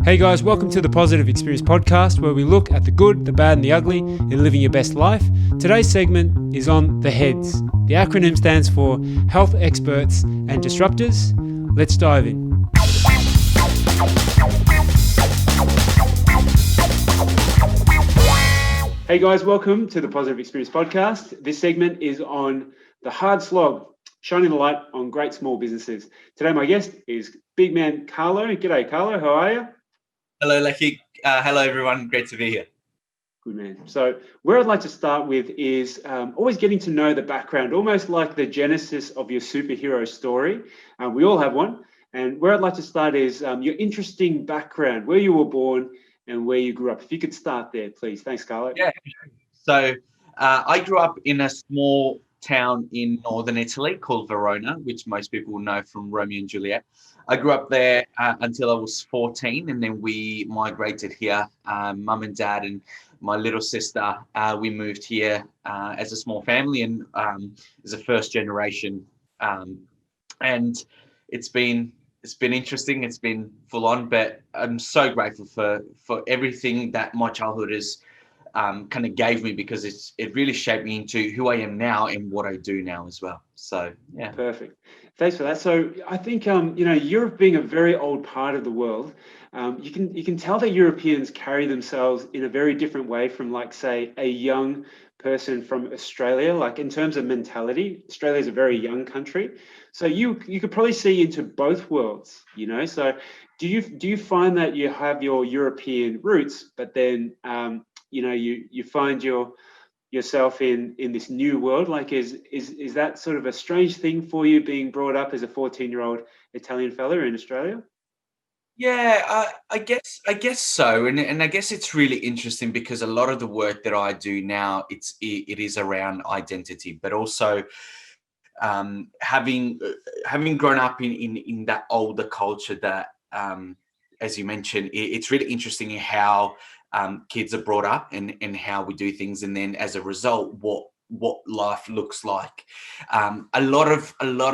Hey guys, welcome to the Positive Experience podcast, where we look at the good, the bad and the ugly in living your best life. Today's segment is on the HEADS. The acronym stands for Health Experts and Disruptors. Let's dive in. Hey guys, welcome to the Positive Experience podcast. This segment is on the hard slog, shining the light on great small businesses. Today my guest is big man Carlo. G'day Carlo, how are you? Hello, Lecky. Hello, everyone. Great to be here. Good man. So where I'd like to start with is always getting to know the background, almost like the genesis of your superhero story. We all have one. And where I'd like to start is your interesting background, where you were born and where you grew up. If you could start there, please. Thanks, Carlo. Yeah. So I grew up in a small town in northern Italy called Verona, which most people know from Romeo and Juliet. I grew up there until I was 14, and then we migrated here. Mum and dad and my little sister, we moved here as a small family and as a first generation. And it's been interesting. It's been full on, but I'm so grateful for everything that my childhood has kind of gave me, because it really shaped me into who I am now and what I do now as well. So yeah. Perfect. Thanks for that. So I think Europe being a very old part of the world, you can tell that Europeans carry themselves in a very different way from, like, say, a young person from Australia. Like, in terms of mentality, Australia is a very young country, so you could probably see into both worlds. So do you find that you have your European roots, but then you find yourself in this new world? Like, is that sort of a strange thing for you, being brought up as a 14-year-old Italian fella in Australia? Yeah, I guess so, and I guess it's really interesting because a lot of the work that I do now, it is around identity, but also having grown up in that older culture that, as you mentioned, it's really interesting how kids are brought up and how we do things, and then as a result, what life looks like. A lot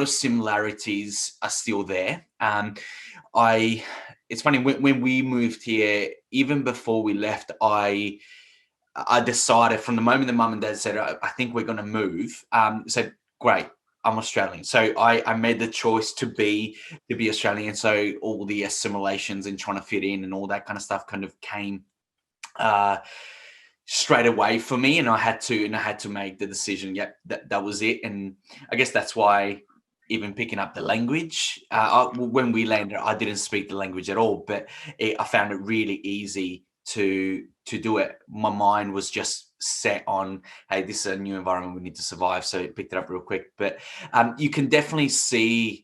of similarities are still there. It's funny, when we moved here, even before we left, I decided from the moment that mum and dad said, I think we're going to move, said, great, I'm Australian. So I made the choice to be Australian. So all the assimilations and trying to fit in and all that kind of stuff kind of came straight away for me, and I had to make the decision. Yep, that was it. And I guess that's why even picking up the language, when we landed, I didn't speak the language at all, but I found it really easy to do it. My mind was just set on, hey, this is a new environment, we need to survive. So it picked it up real quick. But you can definitely see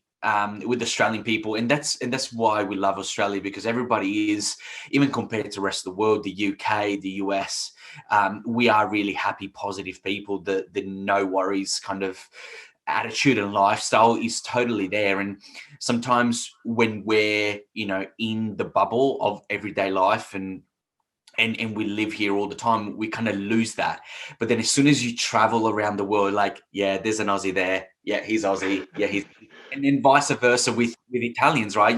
with Australian people, and that's why we love Australia, because everybody is, even compared to the rest of the world, the UK, the US, we are really happy, positive people. The no worries kind of attitude and lifestyle is totally there. And sometimes when we're in the bubble of everyday life and we live here all the time, we kind of lose that. But then as soon as you travel around the world, like, yeah, there's an Aussie there, yeah, he's Aussie, yeah, he's, and then vice versa with Italians, right?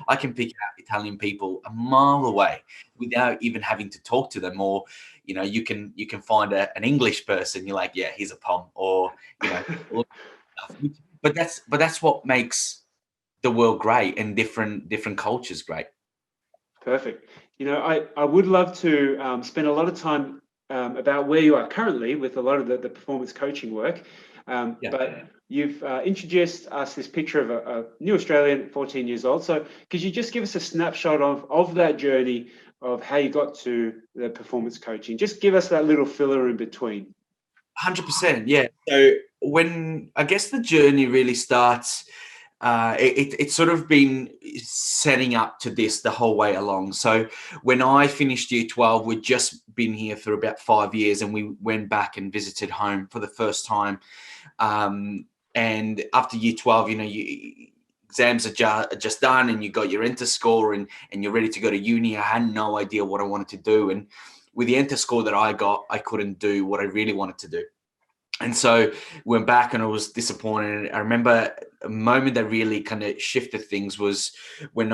I can pick out Italian people a mile away without even having to talk to them. Or you can find an English person, you're like, yeah, he's a Pom, or but that's what makes the world great, and different cultures great. Perfect. I would love to spend a lot of time about where you are currently with a lot of the performance coaching work. But you've introduced us this picture of a new Australian, 14 years old. So could you just give us a snapshot of that journey of how you got to the performance coaching? Just give us that little filler in between. 100%. Yeah. So when I guess the journey really starts, it's sort of been setting up to this the whole way along. So when I finished year 12, we'd just been here for about 5 years, and we went back and visited home for the first time. And after year 12, exams are just done, and you got your enter score, and you're ready to go to uni. I had no idea what I wanted to do. And with the enter score that I got, I couldn't do what I really wanted to do. And so went back and I was disappointed. I remember a moment that really kind of shifted things was when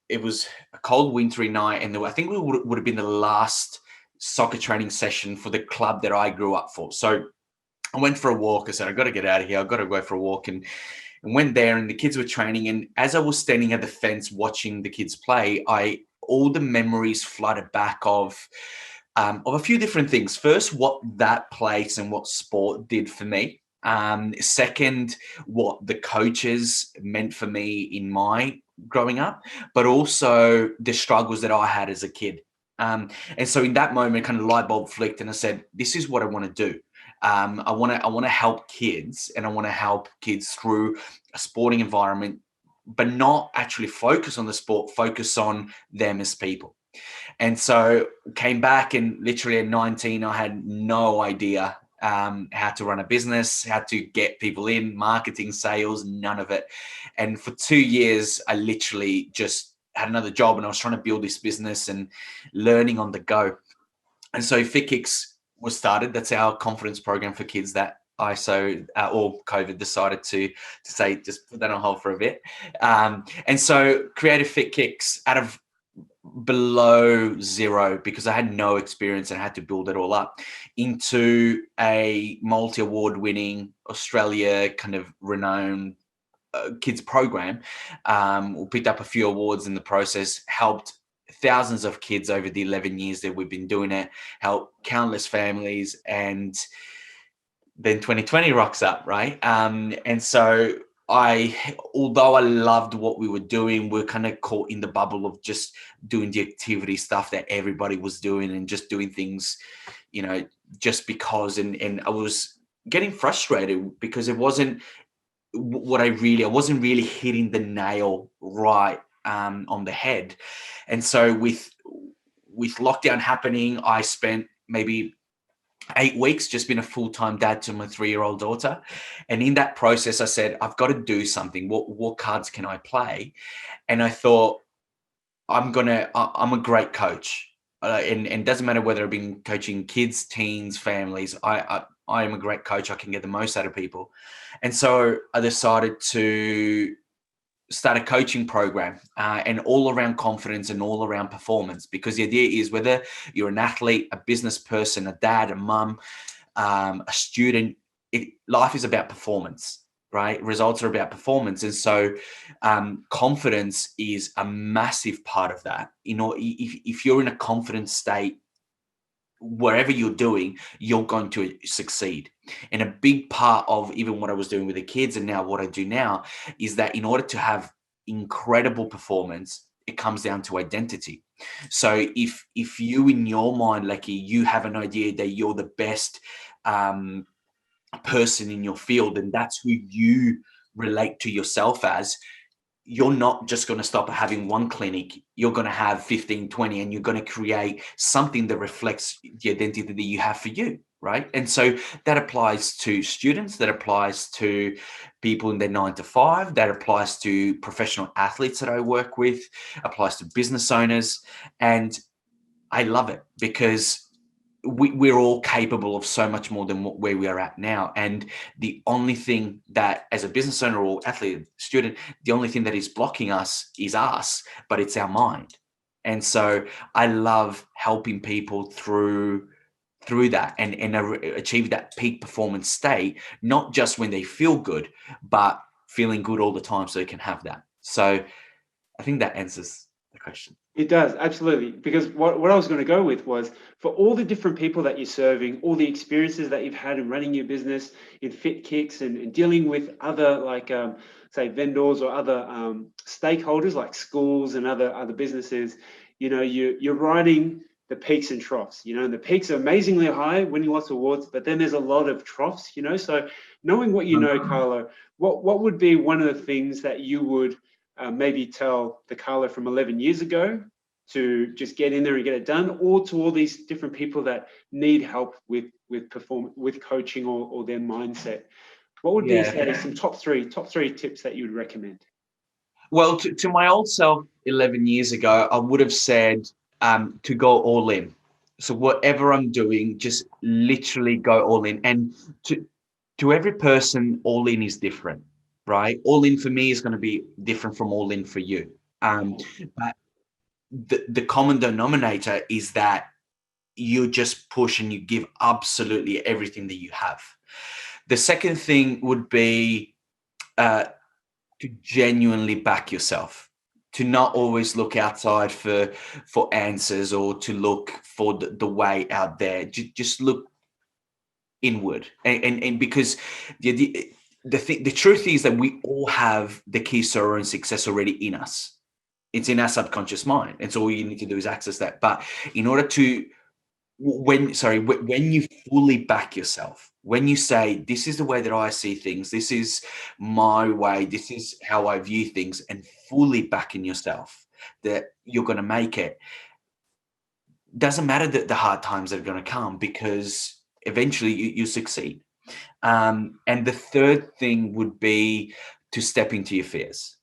it was a cold wintry night, and I think it would have been the last soccer training session for the club that I grew up for. So I went for a walk. I said, I got to get out of here. I've got to go for a walk. And went there, and the kids were training. And as I was standing at the fence watching the kids play, all the memories flooded back of a few different things. First, what that place and what sport did for me. Second, what the coaches meant for me in my growing up, but also the struggles that I had as a kid. And so in that moment, kind of light bulb flicked, and I said, "This is what I want to do. I want to help kids, and I want to help kids through a sporting environment, but not actually focus on the sport, focus on them as people." And so came back, and literally at 19, I had no idea how to run a business, how to get people in, marketing, sales, none of it. And for 2 years, I literally just had another job, and I was trying to build this business and learning on the go. And so Fit Kicks was started. That's our confidence program for kids that or COVID decided to say, just put that on hold for a bit. And so created Fit Kicks out of below zero, because I had no experience and I had to build it all up into a multi-award winning Australia kind of renowned kids program. We picked up a few awards in the process, helped thousands of kids over the 11 years that we've been doing it, helped countless families, and then 2020 rocks up, right? And so although I loved what we were doing, we're kind of caught in the bubble of just doing the activity stuff that everybody was doing and just doing things, just because. And I was getting frustrated because it wasn't I wasn't really hitting the nail right on the head. And so with lockdown happening, I spent maybe 8 weeks just being a full-time dad to my 3-year-old daughter. And in that process, I said, I've got to do something. What cards can I play? And I thought, I'm a great coach. And it doesn't matter whether I've been coaching kids, teens, families. I am a great coach. I can get the most out of people. And so I decided to start a coaching program and all around confidence and all around performance, because the idea is whether you're an athlete, a business person, a dad, a mum, a student, life is about performance, right? Results are about performance. And so confidence is a massive part of that. If you're in a confident state, wherever you're doing, you're going to succeed. And a big part of even what I was doing with the kids and now what I do now is that in order to have incredible performance, it comes down to identity. So if you in your mind, Lecky, you have an idea that you're the best person in your field, and that's who you relate to yourself as, you're not just going to stop at having one clinic. You're going to have 15, 20, and you're going to create something that reflects the identity that you have for you, right? And so that applies to students, that applies to people in their 9 to 5, that applies to professional athletes that I work with, applies to business owners. And I love it because we're all capable of so much more than where we are at now. And the only thing that, as a business owner or athlete, student, the only thing that is blocking us is us, but it's our mind. And so I love helping people through that and achieve that peak performance state, not just when they feel good, but feeling good all the time so they can have that. So I think that answers the question. It does, absolutely. Because what I was going to go with was, for all the different people that you're serving, all the experiences that you've had in running your business, in Fit Kicks, and dealing with other, like, say, vendors or other stakeholders like schools and other businesses, you're riding the peaks and troughs, and the peaks are amazingly high, winning lots of awards, but then there's a lot of troughs, so knowing what Carlo, what would be one of the things that you would maybe tell the Carlo from 11 years ago to just get in there and get it done, or to all these different people that need help with coaching or their mindset? What would be, say, some top three tips that you would recommend? Well, to my old self 11 years ago, I would have said to go all in. So whatever I'm doing, just literally go all in. And to every person, all in is different, right? All in for me is going to be different from all in for you. But the common denominator is that you just push and you give absolutely everything that you have. The second thing would be to genuinely back yourself, to not always look outside for answers or to look for the way out there. Just look inward, and because the truth is that we all have the keys to our own success already in us. It's in our subconscious mind, and so all you need to do is access that. But in order to when you fully back yourself, when you say, this is the way that I see things, this is my way, this is how I view things, and fully backing yourself that you're going to make it, doesn't matter that the hard times that are going to come, because eventually you succeed. And the third thing would be to step into your fears,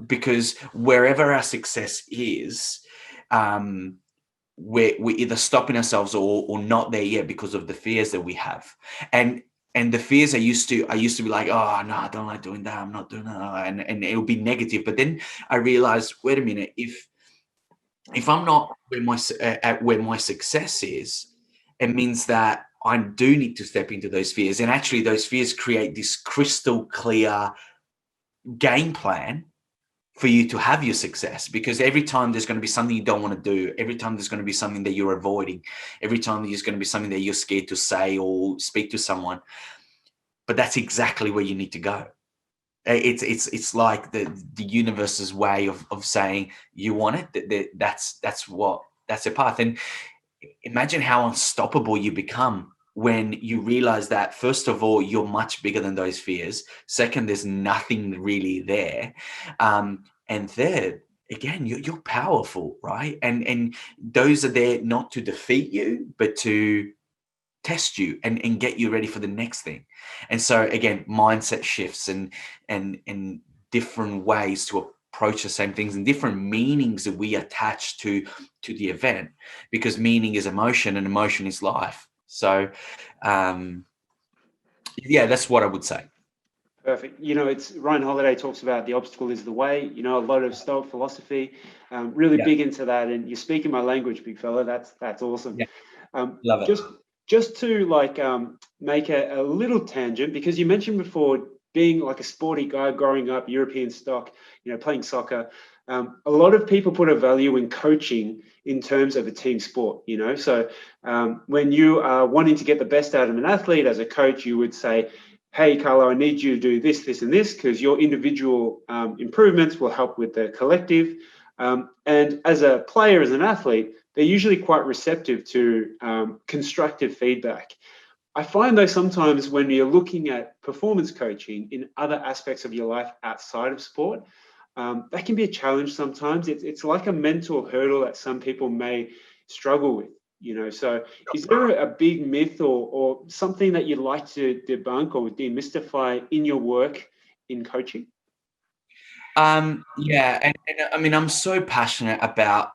because wherever our success is, we're either stopping ourselves or not there yet because of the fears that we have. And the fears I used to be like, oh no, I don't like doing that, I'm not doing that, and it'll be negative. But then I realized, wait a minute, if I'm not at where my success is, it means that I do need to step into those fears. And actually those fears create this crystal clear game plan for you to have your success, because every time there's going to be something you don't want to do, every time there's going to be something that you're avoiding, every time there's going to be something that you're scared to say or speak to someone, but that's exactly where you need to go. It's like the universe's way of saying, you want it, that's a path. And imagine how unstoppable you become when you realize that, first of all, you're much bigger than those fears. Second, there's nothing really there. And third, again, you're powerful, right? And those are there not to defeat you, but to test you and get you ready for the next thing. And so again, mindset shifts and different ways to approach the same things and different meanings that we attach to the event, because meaning is emotion and emotion is life. So yeah, that's what I would say. Perfect. It's Ryan Holiday talks about the obstacle is the way. A lot of Stoic philosophy, really Yeah. big into that. And you're speaking my language, big fella. That's awesome. Yeah. Love it. Just to make a little tangent, because you mentioned before being like a sporty guy growing up, European stock, playing soccer. A lot of people put a value in coaching in terms of a team sport. So when you are wanting to get the best out of an athlete as a coach, you would say, hey, Carlo, I need you to do this, this, and this, because your individual improvements will help with the collective. And as a player, as an athlete, they're usually quite receptive to constructive feedback. I find, though, sometimes when you're looking at performance coaching in other aspects of your life outside of sport, that can be a challenge sometimes. It's like a mental hurdle that some people may struggle with. So is there a big myth or something that you'd like to debunk or demystify in your work in coaching? Yeah, and I mean, I'm so passionate about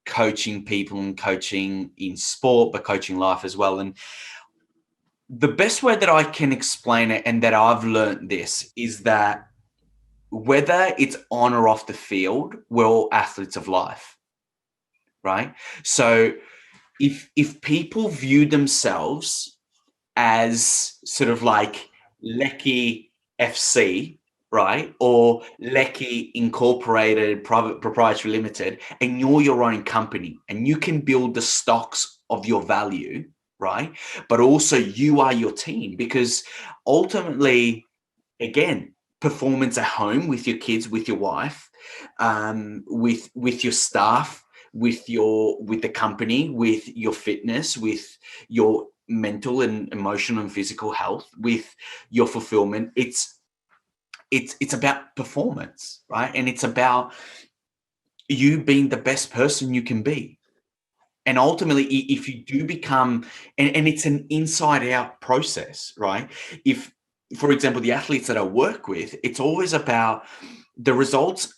coaching people and coaching in sport, but coaching life as well. And the best way that I can explain it, and that I've learned this, is that whether it's on or off the field, we're all athletes of life, right? So if people view themselves as sort of like Lecky FC, right, or Lecky Incorporated Private Proprietary Limited, and you're your own company and you can build the stocks of your value, right, but also you are your team, because ultimately, again, performance at home with your kids, with your wife, with your staff, with the company, with your fitness, with your mental and emotional and physical health, with your fulfillment. It's about performance, right? And it's about you being the best person you can be. And ultimately, if you do become, and it's an inside out process, right? If, for example, the athletes that I work with, it's always about the results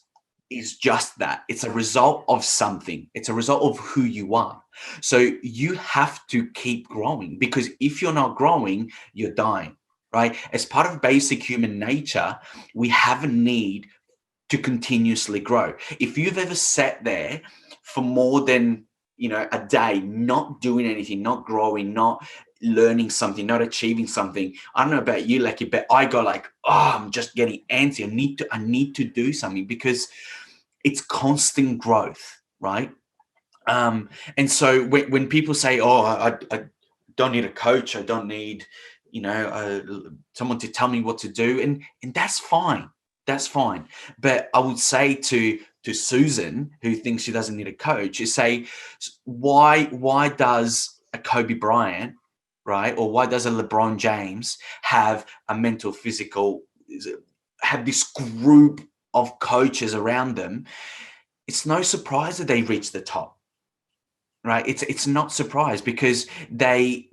is just that. It's a result of something. It's a result of who you are. So you have to keep growing, because if you're not growing, you're dying, right? As part of basic human nature, we have a need to continuously grow. If you've ever sat there for more than, a day, not doing anything, not growing, not learning something, not achieving something, I don't know about you, Lecky, but I go like, oh, I'm just getting antsy. I need to do something, because it's constant growth, right? And so when people say, oh, I don't need a coach, I don't need, someone to tell me what to do, and that's fine. That's fine. But I would say to Susan, who thinks she doesn't need a coach, is say, why does a Kobe Bryant, right, or why does a LeBron James have a mental, physical, have this group of coaches around them? It's no surprise that they reach the top, right? It's not surprise, because they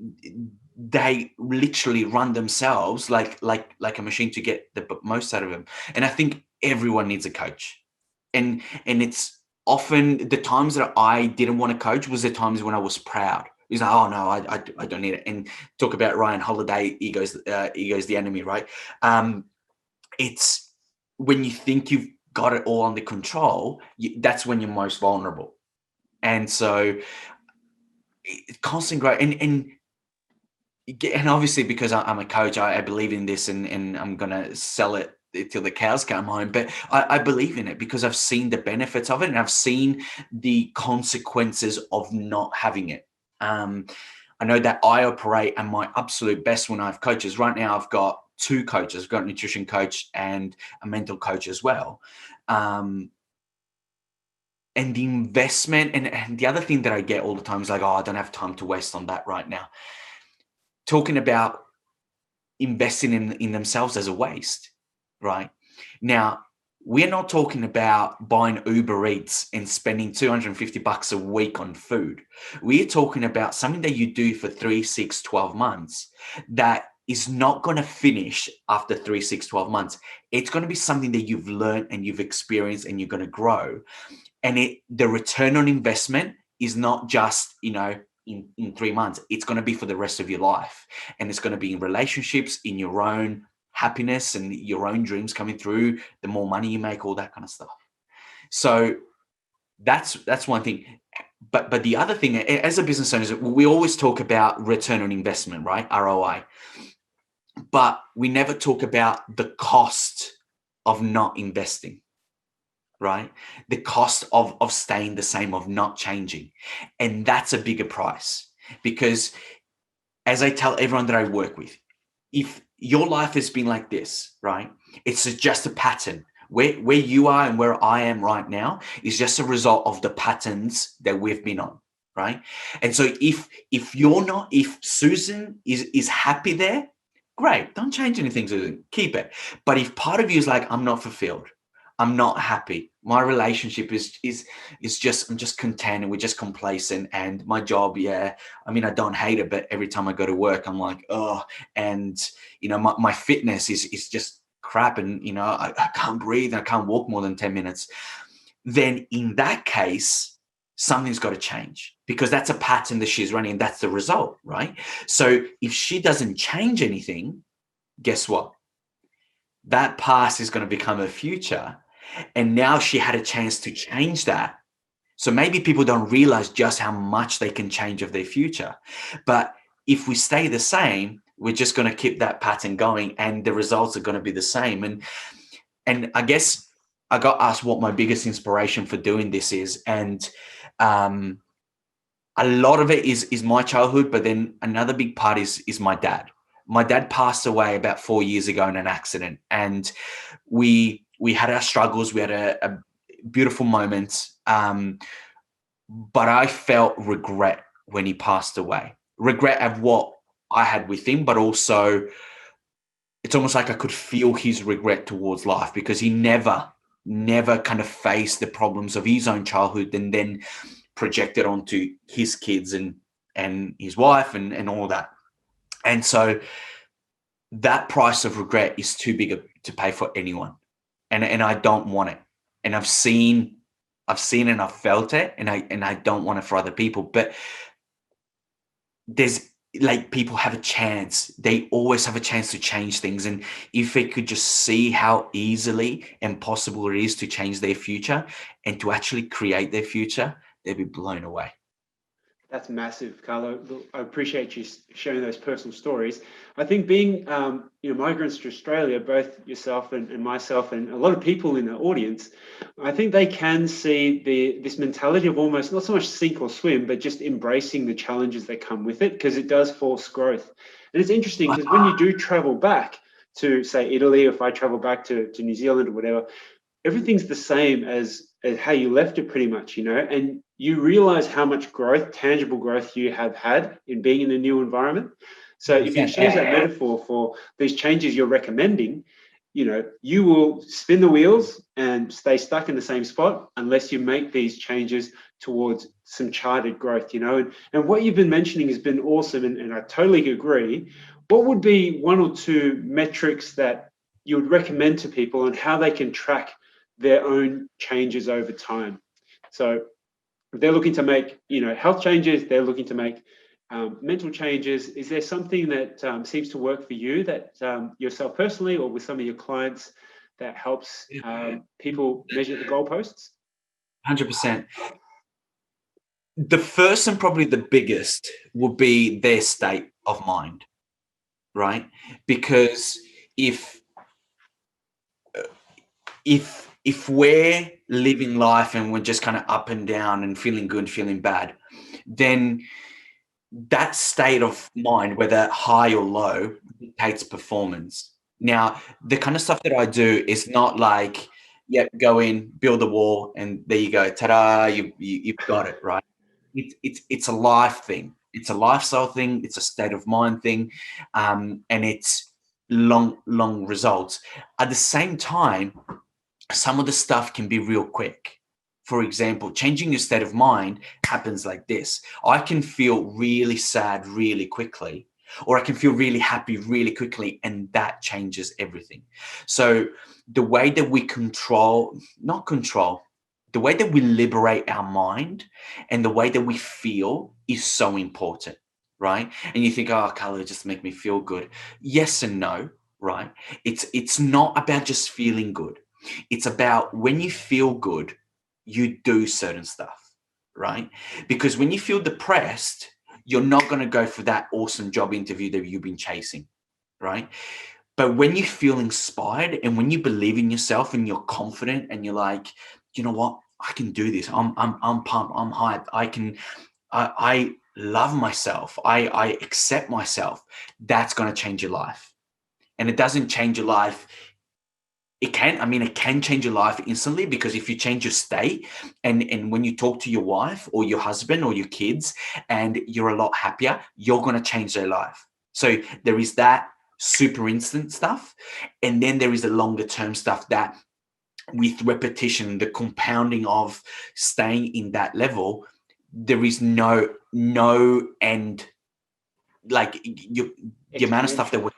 literally run themselves like a machine to get the most out of them. And I think everyone needs a coach, and it's often the times that I didn't want to coach was the times when I was proud. He's like, oh no, I don't need it. And talk about Ryan Holiday, ego's the enemy, right? It's when you think you've got it all under control, that's when you're most vulnerable. And so constant growth, and obviously, because I'm a coach, I believe in this, and I'm gonna sell it till the cows come home. But I believe in it because I've seen the benefits of it, and I've seen the consequences of not having it. I know that I operate at my absolute best when I have coaches. Right now, I've got two coaches. I've got a nutrition coach and a mental coach as well. And the investment, and the other thing that I get all the time is like, oh, I don't have time to waste on that right now. Talking about investing in themselves as a waste, right? Now, we're not talking about buying Uber Eats and spending $250 a week on food. We're talking about something that you do for 3, 6, 12 months that is not going to finish after 3, 6, 12 months. It's going to be something that you've learned and you've experienced, and you're going to grow. And the return on investment is not just, in 3 months. It's going to be for the rest of your life. And it's going to be in relationships, in your own happiness and your own dreams coming through, the more money you make, all that kind of stuff. So that's one thing. But the other thing, as a business owner, we always talk about return on investment, right? ROI. But we never talk about the cost of not investing, right? The cost of staying the same, of not changing. And that's a bigger price, because as I tell everyone that I work with, if your life has been like this, right, it's just a pattern. Where you are and where I am right now is just a result of the patterns that we've been on, right? And so if Susan is happy there, great, don't change anything, Susan, keep it. But if part of you is like, I'm not fulfilled, I'm not happy, my relationship is just, I'm just content, and we're just complacent, and my job, I mean, I don't hate it, but every time I go to work, I'm like, oh, and my fitness is just crap, and I can't breathe, I can't walk more than 10 minutes, then in that case, something's got to change, because that's a pattern that she's running, and that's the result, right? So if she doesn't change anything, guess what? That past is going to become her future. And now she had a chance to change that. So maybe people don't realize just how much they can change of their future. But if we stay the same, we're just going to keep that pattern going, and the results are going to be the same. And I guess I got asked what my biggest inspiration for doing this is. And a lot of it is my childhood, but then another big part is my dad. My dad passed away about 4 years ago in an accident, and we had our struggles. We had a beautiful moment, but I felt regret when he passed away. Regret of what I had with him, but also it's almost like I could feel his regret towards life, because he never kind of faced the problems of his own childhood and then projected onto his kids and his wife and all that. And so that price of regret is too big to pay for anyone. And I don't want it. and I've seen and I've felt it, and I don't want it for other people. But there's like, people have a chance. They always have a chance to change things. And if they could just see how easily and possible it is to change their future and to actually create their future, they'd be blown away. That's massive, Carlo. Look, I appreciate you sharing those personal stories. I think being, migrants to Australia, both yourself and myself, and a lot of people in the audience, I think they can see this mentality of almost not so much sink or swim, but just embracing the challenges that come with it, because it does force growth. And it's interesting because when you do travel back to, say, Italy, or if I travel back to New Zealand or whatever, everything's the same as how you left it, pretty much, and you realize how much growth, tangible growth, you have had in being in a new environment. So if you exchange that metaphor for these changes you're recommending, you will spin the wheels and stay stuck in the same spot unless you make these changes towards some charted growth, and what you've been mentioning has been awesome, and I totally agree. What would be one or two metrics that you would recommend to people on how they can track their own changes over time? So if they're looking to make, health changes, they're looking to make mental changes, is there something that seems to work for you, that yourself personally or with some of your clients, that helps people measure the goalposts? 100%. The first and probably the biggest would be their state of mind, right? Because if we're living life and we're just kind of up and down and feeling good, feeling bad, then that state of mind, whether high or low, dictates performance. Now, the kind of stuff that I do is not like, go in, build a wall, and there you go, ta-da, you've got it, right? It's a life thing. It's a lifestyle thing. It's a state of mind thing, and it's long results. At the same time, some of the stuff can be real quick. For example, changing your state of mind happens like this. I can feel really sad really quickly, or I can feel really happy really quickly, and that changes everything. So the way that we the way that we liberate our mind and the way that we feel is so important, right? And you think, oh, Carlo, just make me feel good. Yes and no, right? It's not about just feeling good. It's about, when you feel good, you do certain stuff, right? Because when you feel depressed, you're not going to go for that awesome job interview that you've been chasing, right? But when you feel inspired and when you believe in yourself and you're confident and you're like, you know what, I can do this. I'm pumped. I'm hyped. I love myself. I accept myself. That's going to change your life. And it doesn't change your life. It can change your life instantly, because if you change your state and when you talk to your wife or your husband or your kids and you're a lot happier, you're going to change their life. So there is that super instant stuff. And then there is the longer term stuff that, with repetition, the compounding of staying in that level, there is no end. Like the amount of stuff that we're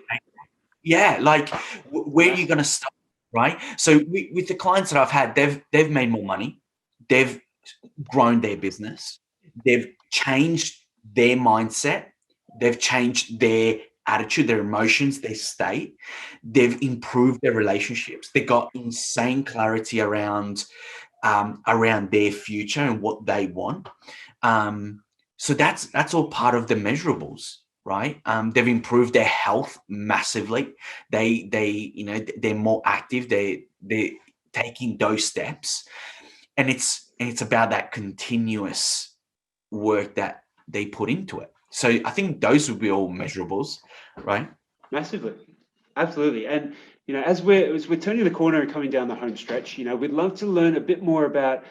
where are you going to stop? Right. So with the clients that I've had, they've made more money. They've grown their business. They've changed their mindset. They've changed their attitude, their emotions, their state. They've improved their relationships. They got insane clarity around their future and what they want. So that's all part of the measurables. Right. They've improved their health massively. They're more active. They're taking those steps, and it's about that continuous work that they put into it. So I think those would be all measurables, right? Massively, absolutely. And as we're turning the corner and coming down the home stretch, we'd love to learn a bit more about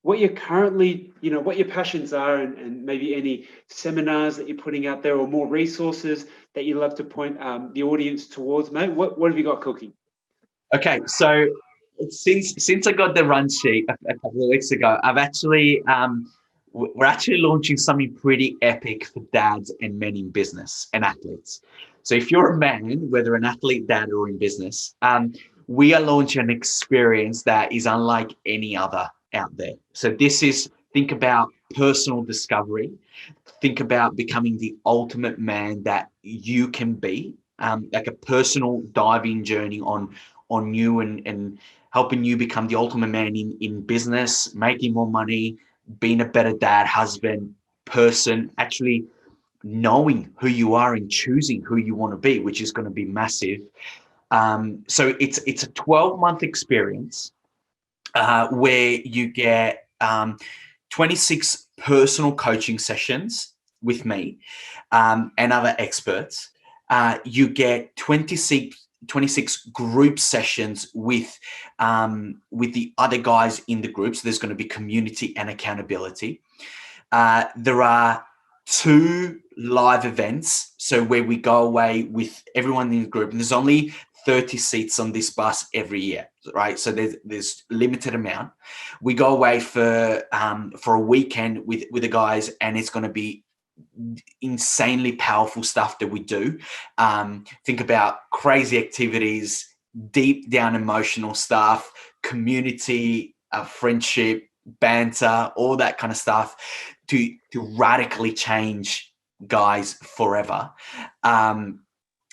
what you're currently, what your passions are, and maybe any seminars that you're putting out there, or more resources that you love to point the audience towards, mate. What have you got cooking? Okay, so since I got the run sheet a couple of weeks ago, I've actually we're actually launching something pretty epic for dads and men in business and athletes. So if you're a man, whether an athlete, dad, or in business, we are launching an experience that is unlike any other out there. So this is, think about personal discovery, think about becoming the ultimate man that you can be, like a personal diving journey on you, and helping you become the ultimate man in business, making more money, being a better dad, husband, person, actually knowing who you are and choosing who you want to be, which is going to be massive. So it's a 12-month experience where you get 26 personal coaching sessions with me and other experts. You get 26 group sessions with the other guys in the group. So there's going to be community and accountability. There are 2 live events, so where we go away with everyone in the group, and there's only 30 seats on this bus every year, right? So there's limited amount. We go away for a weekend with the guys, and it's going to be insanely powerful stuff that we do. Think about crazy activities, deep down emotional stuff, community, friendship, banter, all that kind of stuff to radically change guys forever.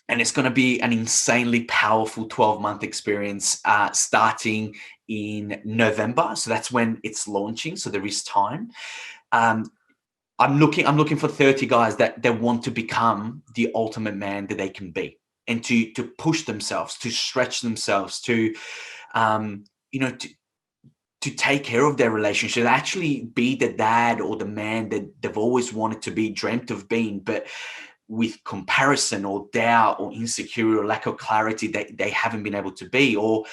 And it's going to be an insanely powerful 12-month experience starting in November. So that's when it's launching. So there is time. I'm looking for 30 guys that want to become the ultimate man that they can be, and to push themselves, to stretch themselves, to to take care of their relationship, actually be the dad or the man that they've always wanted to be, dreamt of being, but with comparison or doubt or insecurity or lack of clarity, they haven't been able to be. Or,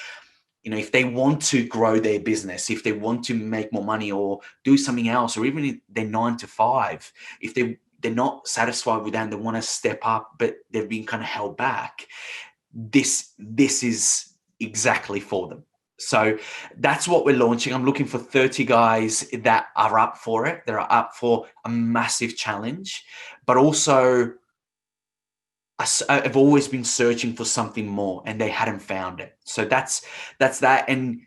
if they want to grow their business, if they want to make more money or do something else, or even if they're 9 to 5, if they're not satisfied with that and they want to step up, but they've been kind of held back, this is exactly for them. So that's what we're launching. I'm looking for 30 guys that are up for it. That are up for a massive challenge, but also I've always been searching for something more, and they hadn't found it. So that's that. And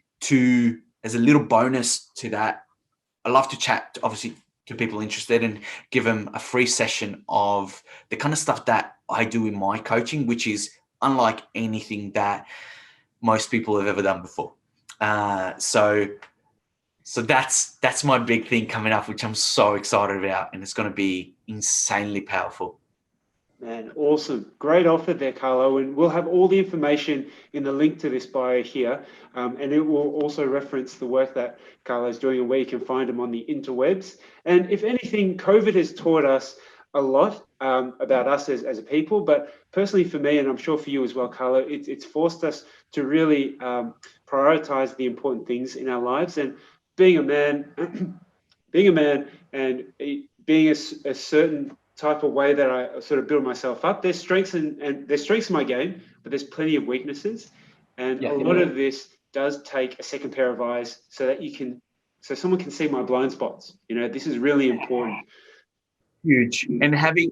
as a little bonus to that, I love to chat, obviously, to people interested and give them a free session of the kind of stuff that I do in my coaching, which is unlike anything that most people have ever done before. So that's my big thing coming up, which I'm so excited about, and it's going to be insanely powerful. Man, awesome. Great offer there, Carlo. And we'll have all the information in the link to this bio here. And it will also reference the work that Carlo's doing and where you can find him on the interwebs. And if anything, COVID has taught us a lot about us as a people. But personally for me, and I'm sure for you as well, Carlo, it's forced us to really prioritize the important things in our lives. And being a man, and being a certain type of way that I sort of build myself up. There's strengths and there's strengths in my game, but there's plenty of weaknesses. And a lot of this does take a second pair of eyes so someone can see my blind spots. This is really important. Huge. And having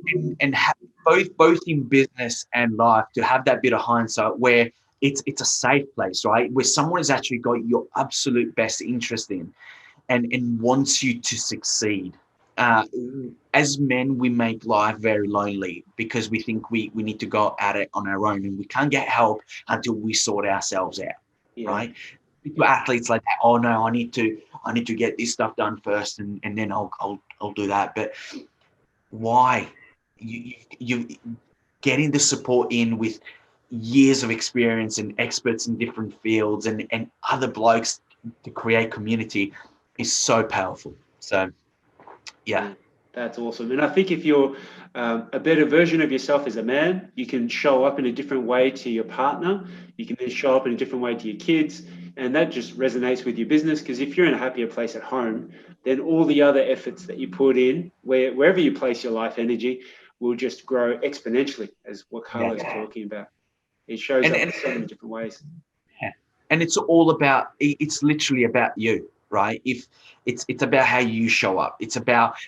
both in business and life, to have that bit of hindsight where it's a safe place, right? Where someone has actually got your absolute best interest in and wants you to succeed. As men, we make life very lonely because we think we need to go at it on our own, and we can't get help until we sort ourselves out, right? People, athletes like that, oh no, I need to get this stuff done first, and then I'll do that. But why? You getting the support in with years of experience and experts in different fields and other blokes to create community is so powerful. So yeah. That's awesome. And I think if you're a better version of yourself as a man, you can show up in a different way to your partner. You can then show up in a different way to your kids. And that just resonates with your business, because if you're in a happier place at home, then all the other efforts that you put in, wherever you place your life energy, will just grow exponentially, as what Carlo's talking about. It shows up in so many different ways. Yeah. And it's literally about you. Right? If it's about how you show up,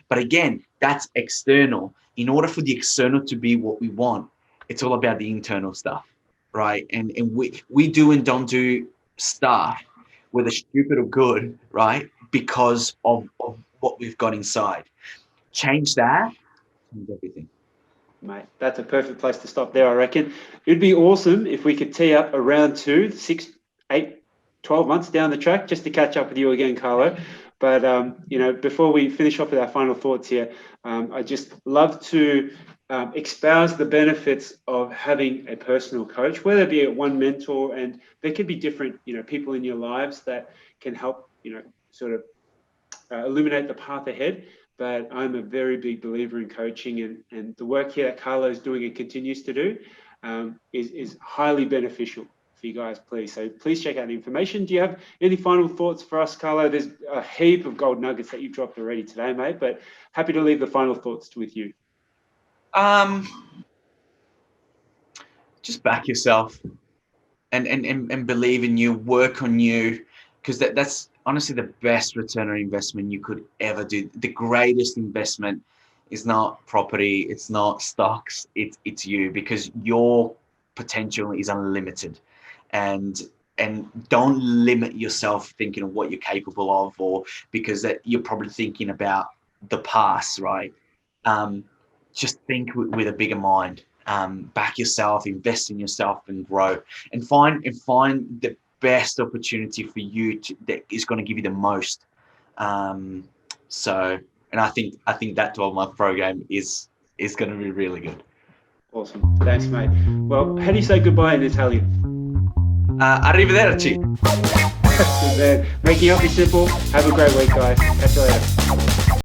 but again, that's external. In order for the external to be what we want, it's all about the internal stuff, right? And we do and don't do stuff, whether stupid or good, right? Because of what we've got inside. Change that, change everything. Mate, that's a perfect place to stop there, I reckon. It'd be awesome if we could tee up a round 2, 6, 8, 12 months down the track just to catch up with you again, Carlo. But, before we finish off with our final thoughts here, I just love to espouse the benefits of having a personal coach, whether it be one mentor, and there could be different, people in your lives that can help, sort of illuminate the path ahead. But I'm a very big believer in coaching, and the work here that Carlo is doing and continues to do is highly beneficial for you guys, please. So please check out the information. Do you have any final thoughts for us, Carlo? There's a heap of gold nuggets that you've dropped already today, mate, but happy to leave the final thoughts with you. Just back yourself and believe in you, work on you, because that's honestly the best return on investment you could ever do. The greatest investment is not property, it's not stocks, it's you, because your potential is unlimited. And don't limit yourself thinking of what you're capable of, or because that you're probably thinking about the past, right? Just think with a bigger mind. Back yourself, invest in yourself, and grow, and find the best opportunity for you that is going to give you the most. And I think that 12-month program is going to be really good. Awesome. Thanks, mate. Well, how do you say goodbye in Italian? Arrivederci. Good man. Making it simple. Have a great week, guys. Catch you later.